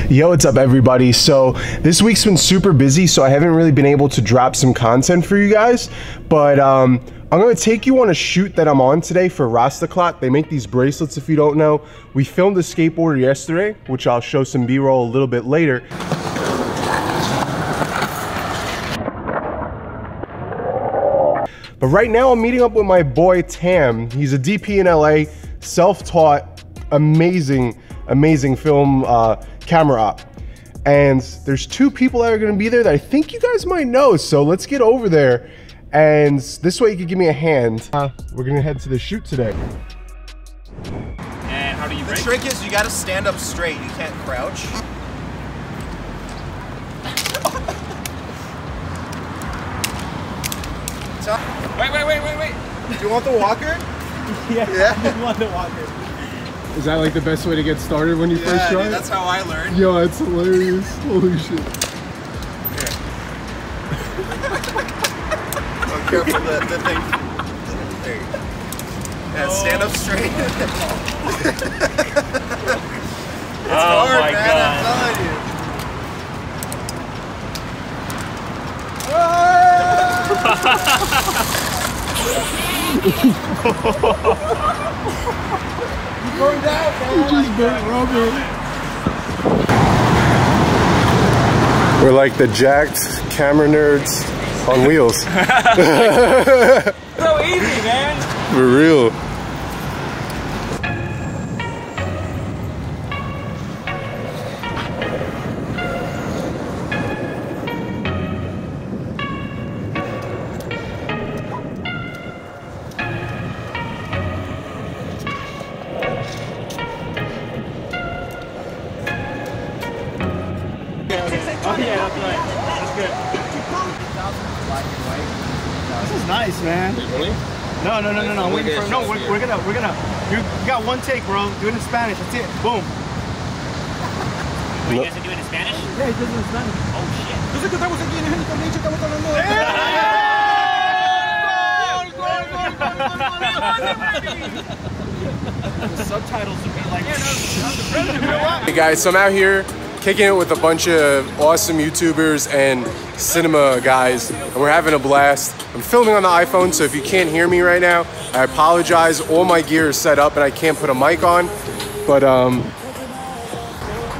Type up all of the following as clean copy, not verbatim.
Yo, what's up everybody? So this week's been super busy, so I haven't really been able to drop some content for you guys, but I'm gonna take you on a shoot that I'm on today for Rastaclot. They make these bracelets, if you don't know. We filmed a skateboarder yesterday, which I'll show some B-roll a little bit later. But right now I'm meeting up with my boy Tam. He's a DP in LA, self-taught, amazing film camera op. And there's two people that are gonna be there that I think you guys might know, so let's get over there. And this way you can give me a hand. We're gonna head to the shoot today. And how do you break? The trick is you gotta stand up straight, you can't crouch. Wait. Do you want the walker? Yeah. I want the walker. Is that like the best way to get started when you first try? Dude, that's how I learned. Yo, it's hilarious. Holy shit. Oh, careful the thing. There you go. Yeah, stand up straight. It's hard, my man, God. I'm telling you. Going down, man. Just bent rubber. We're like the jacked camera nerds on wheels. So easy, man. For real. Oh yeah, that's right. That's good. This is nice, man. Really? No. I'm waiting for. No, we're gonna. You got one take, bro. Do it in Spanish. That's it. Boom. Wait, you guys are doing it in Spanish? Yeah, he does it in Spanish. Oh shit. The subtitles would be like. Hey guys, so I'm out here kicking it with a bunch of awesome YouTubers and cinema guys, and we're having a blast. I'm filming on the iPhone, so if you can't hear me right now, I apologize. All my gear is set up and I can't put a mic on, but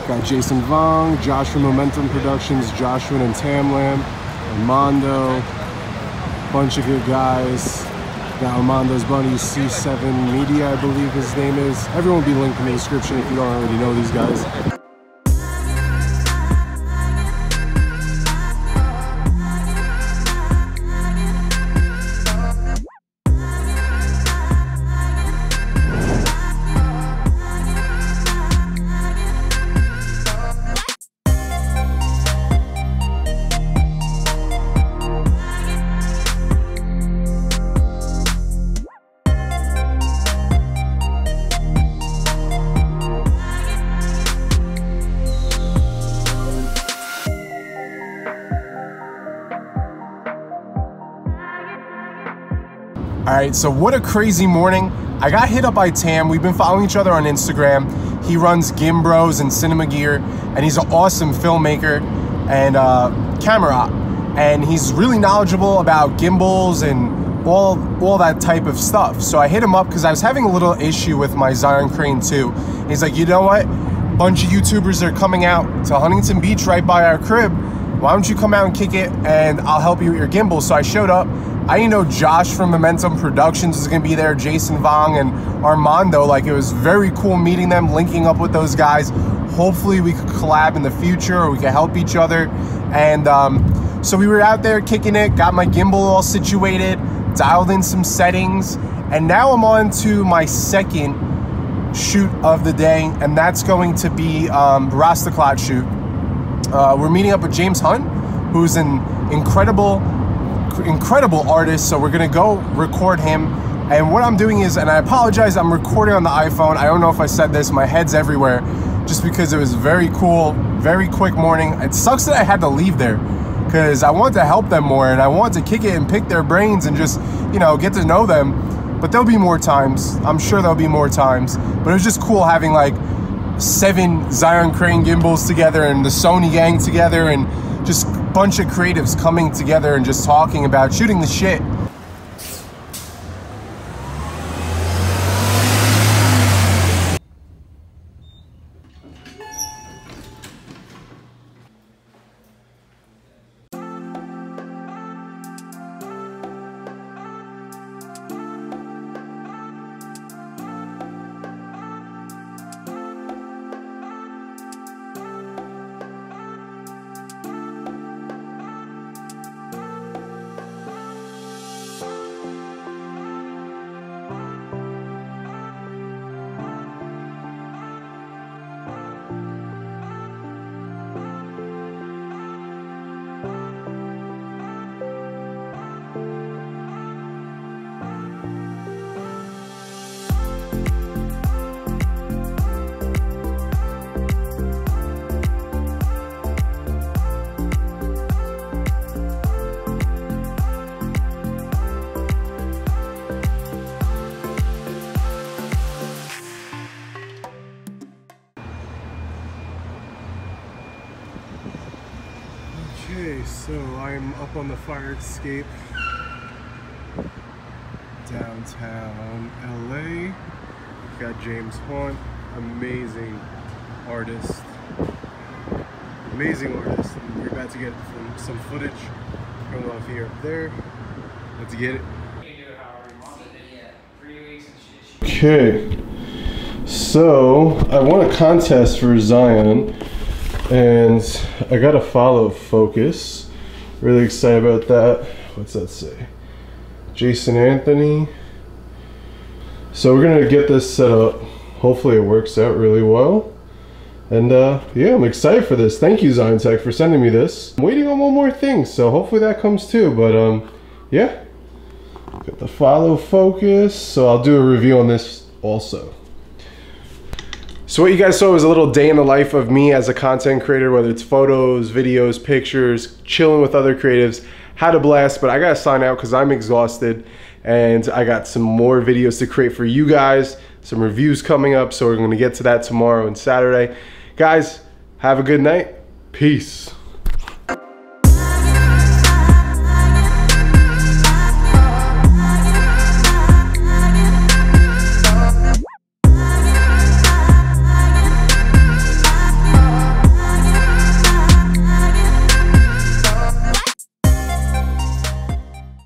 got Jason Vong, Josh from Momentum Productions, Joshua and Tamlam, Armando, bunch of good guys. Got Armando's buddy, C7 Media, I believe his name is. Everyone will be linked in the description if you don't already know these guys. All right, so what a crazy morning. I got hit up by Tam. We've been following each other on Instagram. He runs Gimbros and Cinema Gear, and he's an awesome filmmaker and camera op. And he's really knowledgeable about gimbals and all that type of stuff. So I hit him up because I was having a little issue with my Zhiyun Crane too. And he's like, you know what? A bunch of YouTubers are coming out to Huntington Beach right by our crib. Why don't you come out and kick it and I'll help you with your gimbal. So I showed up. I didn't know Josh from Momentum Productions was gonna be there, Jason Vong and Armando. Like, it was very cool meeting them, linking up with those guys. Hopefully we could collab in the future or we could help each other. And so we were out there kicking it, got my gimbal all situated, dialed in some settings, and now I'm on to my second shoot of the day, and that's going to be Rastaclot shoot. We're meeting up with James Hunt, who's an incredible artist, so we're gonna go record him. And what I'm doing is, and I apologize, I'm recording on the iPhone. I don't know if I said this, my head's everywhere, just because it was very cool, very quick morning. It sucks that I had to leave there, because I want to help them more, and I want to kick it and pick their brains and just, you know, get to know them. But there'll be more times. I'm sure there'll be more times. But it was just cool having like 7 Zhiyun Crane gimbals together and the Sony gang together, and just a bunch of creatives coming together and just talking about shooting the shit. Okay, so I'm up on the fire escape downtown LA. Got James Hunt, amazing artist. Amazing artist. And we're about to get some footage coming off here up there. Let's get it. Okay, so I won a contest for Zhiyun, and I got a follow focus. Really excited about that. What's that say? Jason Anthony. So we're gonna get this set up. Hopefully it works out really well. And yeah, I'm excited for this. Thank you, Zhiyun Tech, for sending me this. I'm waiting on one more thing, so hopefully that comes too. But yeah, got the follow focus. So I'll do a review on this also. So what you guys saw was a little day in the life of me as a content creator, whether it's photos, videos, pictures, chilling with other creatives. Had a blast, but I gotta sign out because I'm exhausted, and I got some more videos to create for you guys, some reviews coming up, so we're gonna get to that tomorrow and Saturday. Guys, have a good night. Peace.